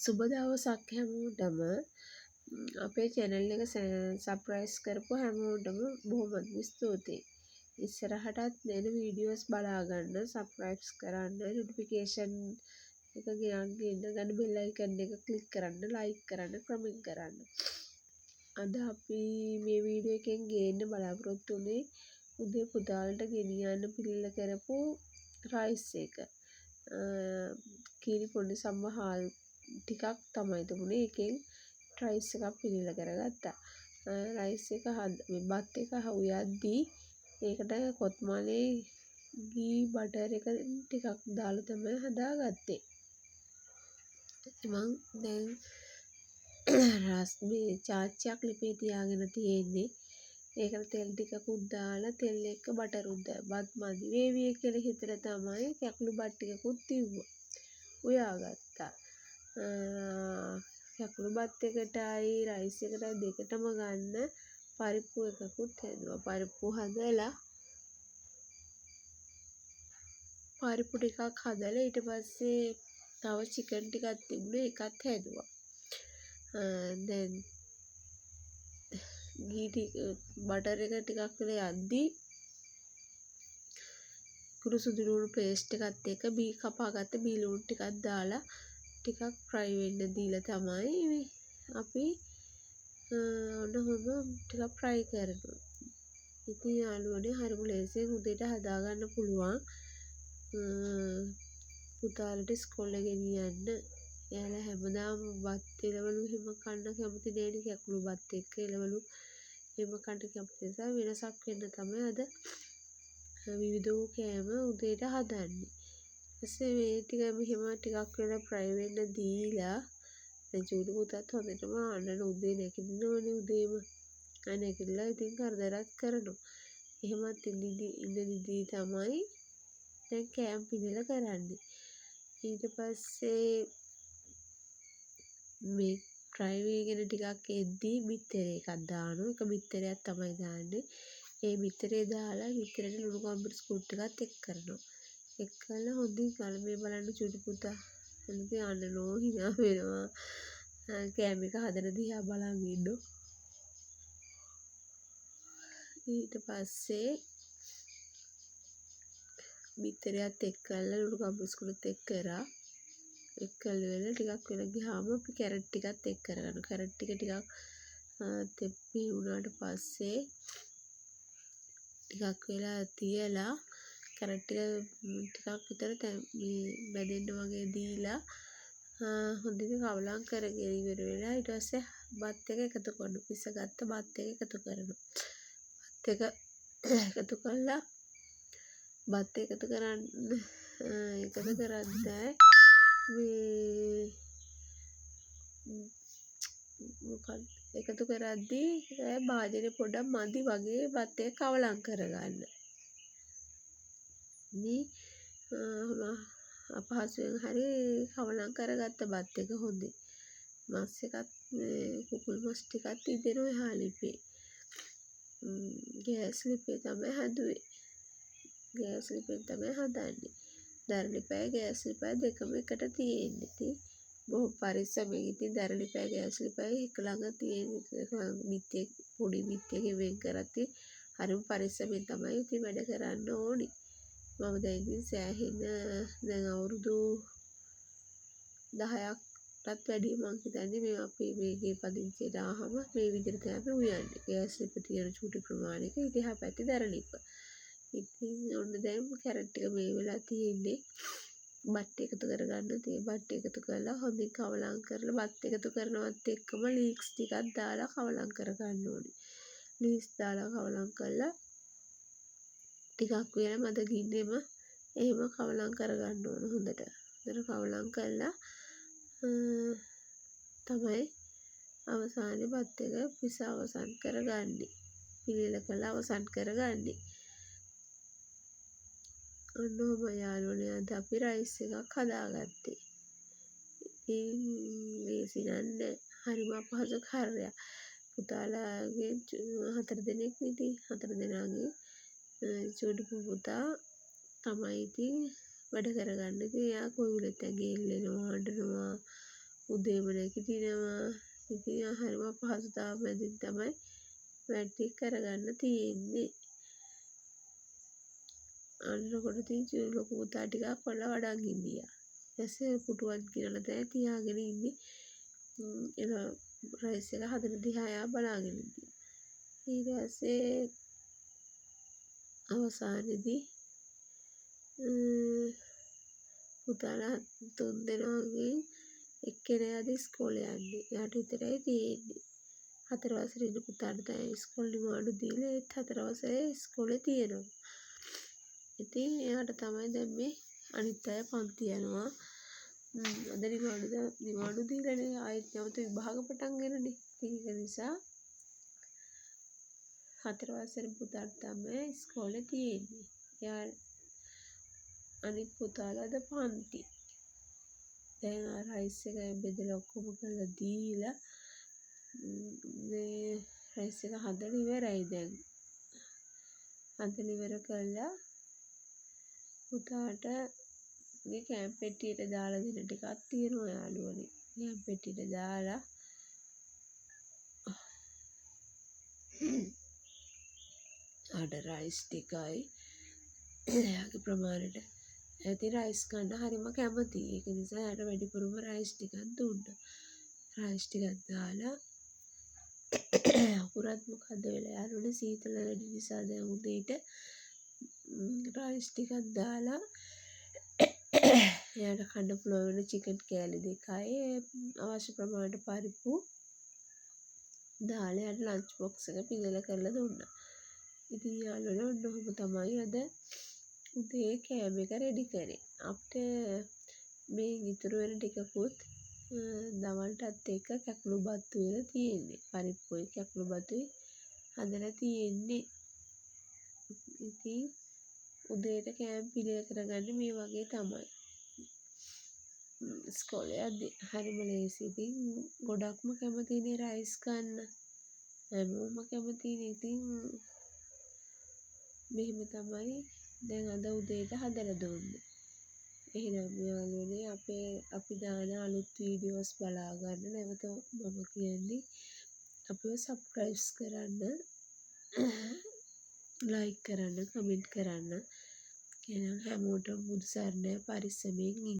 සුබ දවසක් හැමෝටම අපේ channel එක subscribe කරපු හැමෝටම බොහොමත්ම ස්තුතියි. ඉස්සරහටත් දෙන වීඩියෝස් බලා ගන්න subscribe කරන්න notification එක ගියන් ගන්න bell icon එක click කරන්න like කරන්න comment කරන්න. අද අපි මේ වීඩියෝ එකෙන් ගේන්න බලාපොරොත්තු වෙන්නේ උදේ පුතාලට ගෙනියන්න පිළිල කරපු rice එක. කීරි පොඩි සම්බහාල් ටිකක් තමයි තිබුණේ. එකෙන් රයිස් එකක් පිළිලා කරගත්තා. රයිස් එක බත් එක හුයද්දී ඒකට කොත්මලේ ගී බටර් එක ටිකක් දාලා තමයි හදාගත්තේ. මම දැන් රස්නේ චාච්චියක් ලිපේ තියාගෙන තියෙන්නේ. ඒකට තෙල් ටිකකුත් දාලා තෙල් එක්ක බටරුත් බත් මදි වේවි කියලා හිතලා තමයි කැකුළු බත් ටිකකුත් තිව්වා. උයාගත්තා. කැකුළු බත් එකටයි රයිස් එකටයි දෙකටම ගන්න පරිප්පු එකකුත් හැදුවා. පරිප්පු හදලා පරිප්පු ටිකක් හදලා ඊට පස්සේ තව චිකන් ටිකක් තිබුණේ ඒකත් හැදුවා. දැන් බටර් එක ටිකක් වෙලා යද්දී කුරුසුදු ලුණු පේස්ට් එකත් එක්ක කපාගත්ත බී ලුණු ටිකක් දාලා ටිකක් ෆ්‍රයි වෙන්න දීලා තමයි අපි ඔන්න ටිකක් ෆ්‍රයි කරනවා. ඉතින් යාළුවනේ හරිම ලේසියෙන් උදේට හදාගන්න පුළුවන්. පුතාලට ඉස්කෝලේ ගෙනියන්න. එයාලා හැමදාම බත් එළවලු හිම කන්න කැමති නෑනේ. කැකුළු බත් එක්ක එළවලු හිම කන්න කැමති නිසා වෙනසක් වෙන්න තමයි අද විවිධ වූ කෑම උදේට හදන්නේ. ඊපස්සේ මේ ටික මෙහෙම ටිකක් වෙලා ෆ්‍රයි වෙන්න දීලා දැන් චූටි පුතාත් හොඳටම අඬන උදේ නැගිටිනවනේ උදේම. නැගිටලා ඉතින් කරදරත් කරනවා. එහෙමත් ඉඳිදී තමයි දැන් කෑම පිළිලා කරන්නේ. ඊට පස්සේ මේ ෆ්‍රයි වෙගෙන ටිකක් එද්දී බිත්තරේ එකක් දානවා. එක බිත්තරයක් තමයි දාන්නේ. ඒ බිත්තරේ දාලා බිත්තරේට ලුණු කොම්බිස් කුට් එකත් එක් කරනවා. එක් කරලා හොඳින් කලමේ බලන්න චූටි පුතා එළිය අඬනවා hina වෙනවා. කෑම එක හදන දිහා බලන් ඉන්නවා. ඊට පස්සේ බිත්තරයත් එක් කරලා ලුණු කොම්බිස් කුට් එක් කරා. එක් කරලා ටිකක් වෙලා ගියාම අපි කැරට් ටිකත් එක් කරගන්නවා. කැරට් ටික ටිකක් තෙප්පි වුණාට පස්සේ ටිකක් වෙලා තියලා කැරට් ටිකක් විතර බැදෙන්න වගේ දීලා හොඳින් කවලම් කරගෙන ඉවර වෙලා ඊට පස්සේ බත් එක එකතු කරනවා. පිසගත්ත බත් එක එකතු කරනවා. බත් එක එකතු කළා බත් එකතු කරද්දී එකතු කරද්දී භාජනය පොඩ්ඩක් මදි වගේ බත් එක කවලම් කරගන්න. අපහසුයෙන් හරි කවලම් කරගත්ත බත් එක හොඳයි. මස් එකත් කුකුල් මස් ටිකත් ඉදෙනවා එහා ලිපේ. ගෑස් ලිපේ තමයි හැදුවේ. ගෑස් ලිපෙන් තමයි හදන්නේ. දර ලිපයි ගෑස් ලිපයි දෙකම එකට තියෙන්නේ. ඉතින් බොහොම පරිස්සමෙන් ඉතින් දර ලිපයි ගෑස් ලිපයි එක ළඟ තියෙන මිත්‍යේ පොඩි මිත්‍යෙකින් වෙන් කරද්දී හරිම පරිස්සමෙන් තමයි ඉතින් වැඩ කරන්න ඕනේ. මම දැන් ඉතින් සෑහෙන දැන් අවුරුදු 10ක්ටත් වැඩි මං හිතන්නේ මේ අපි මේකේ පදිංචියට ආවම මේ විදිහට තමයි අපි උයන්නේ. ගෑස් ලිප තියෙන චූටි ප්‍රමාණයක ඊට එහා පැත්තේ දර ලිප. ඉතින් ඔන්න දැන් කැරට් ටික මේ වෙලා තියෙන්නේ. බත් එකතු කරගන්න තියෙන බත් එකතු කරලා හොඳින් කවලම් කරලා බත් එකතු කරනවත් එක්කම ලීක්ස් ටිකක් දාලා කවලම් කරගන්න ඕනේ. ලීක්ස් දාලා කවලම් කරලා ටිකක් වෙලා මද ගින්නෙම එහෙම කවලම් කරගන්න ඕන හොඳට. හොඳට කවලම් කරලා තමයි අවසානයේ බත් එක පිස අවසන් කරගන්නේ. පිළිල කරලා අවසන් කරගන්නේ. ඔන්න ඔහොම යාළුවනේ අද අපි රයිස් එකක් හදාගත්තේ. ඉතින් ලේසි නෑ. හරිම අපහසු කාර්යයක්. පුතාලාගේ 4 දෙනෙක් ඉතින් 4 දෙනාගේ චූටි පුතා තමයි ඉතින් වැඩ කරගන්න. ඉතින් එයා කොවිලත් ඇඟේ එල්ලෙනවා අඬනවා උදේම නැගිටිනවා. ඉතින් හරිම අපහසුතාව මැදින් තමයි වැඩ ටික කරගන්න තියෙන්නේ. අන්නකොට ඉතින් ලොකු පුතා ටිකක් කොල්ල වඩන් හිටියා. ඊපස්සේ පුටුවක් ගෙනලා තමයි තියාගෙන ඉන්නේ. එන රයිස් එක හදන දිහා එයා බලාගෙන ඉන්නවා. ඊට පස්සේ අවසානයේදී පුතාලා 3 දෙනාගෙන් එක්කෙනාද ඉස්කෝලේ යන්නේ. එයාට විතරයි තියෙන්නේ. 4 වසරේ ඉන්න පුතාට තමයි ඉස්කෝලේ නිවාඩු දීලා ඒත් 4 වසරේ ඉස්කෝලේ තියෙනවා. ඉතින් එයාට තමයි දැන් මේ අනිත් අය පන්ති යනවා. අද නිවාඩු දීලානේ ආයෙත් නැවත විභාග පටන් ගන්නනේ. ඒක නිසා 4 වසරේ පුතාට තමයි ඉස්කෝලේ තියෙන්නේ. එයා අනිත් පුතාලාද පන්ති. දැන් රයිස් එක බෙදලා ඔක්කොම කරලා දීලා මේ රයිස් එක හදලා ඉවරයි දැන්. හදලා ඉවර කළා පුතාට මේ කෑම පෙට්ටියට දාලා දෙන ටිකක් තියෙනවා යාළුවනේ. කෑම පෙට්ටියට දාලා ආඩ රයිස් ටිකයි එයාගේ ප්‍රමාණයට ඇති රයිස් ගන්න හරිම කැමතියි. ඒක නිසා එයාට වැඩිපුරම රයිස් ටිකක් දුන්නා. රයිස් ටිකක් දාලා අකුරත් මොකද්ද වෙලා යාළුවනේ සීතල වැඩි නිසා දැන් උදේට රයිස් ටිකක් දාලා එයාට කන්න පුළුවන් වෙන චිකන් කෑලි 2යි අවශ්‍ය ප්‍රමාණයට පරිප්පු දාලා එයාට ලන්ච් බොක්ස් එක පිඟල කරලා දුන්නා. ඉතින් යාළුවනේ ඔන්න ඔහොම තමයි අද උදේ කෑම එක රෙඩි කරේ. අපිට මේ ඉතුරු වෙන ටිකකුත් දවල්ටත් එක්ක කැකුළු බත්තු වෙලා තියෙන්නේ. පරිප්පුයි කැකුළු බතුයි හදලා තියෙන්නේ. ඉතින් උදේට කෑම පිළියෙල කරගන්නේ මේ වගේ තමයි. ඉස්කෝලේ යද්දී හරිම ලේසි. ඉතින් ගොඩක්ම කැමතිනේ රයිස් කන්න. හැමෝම කැමතිනේ. ඉතින් මෙහෙම තමයි දැන් අද උදේට හදලා දුන්නේ. එහෙනම් යාළුවනේ අපි දාන අලුත් වීඩියෝස් බලා ගන්න නැවත මම කියන්නේ අපිව සබ්ස්ක්‍රයිබ් කරන්න, ලයික් කරන්න, කමෙන්ට් කරන්න. එහෙනම් හැමෝටම බුදු සරණයි පරිස්සමෙන් ඉන්න.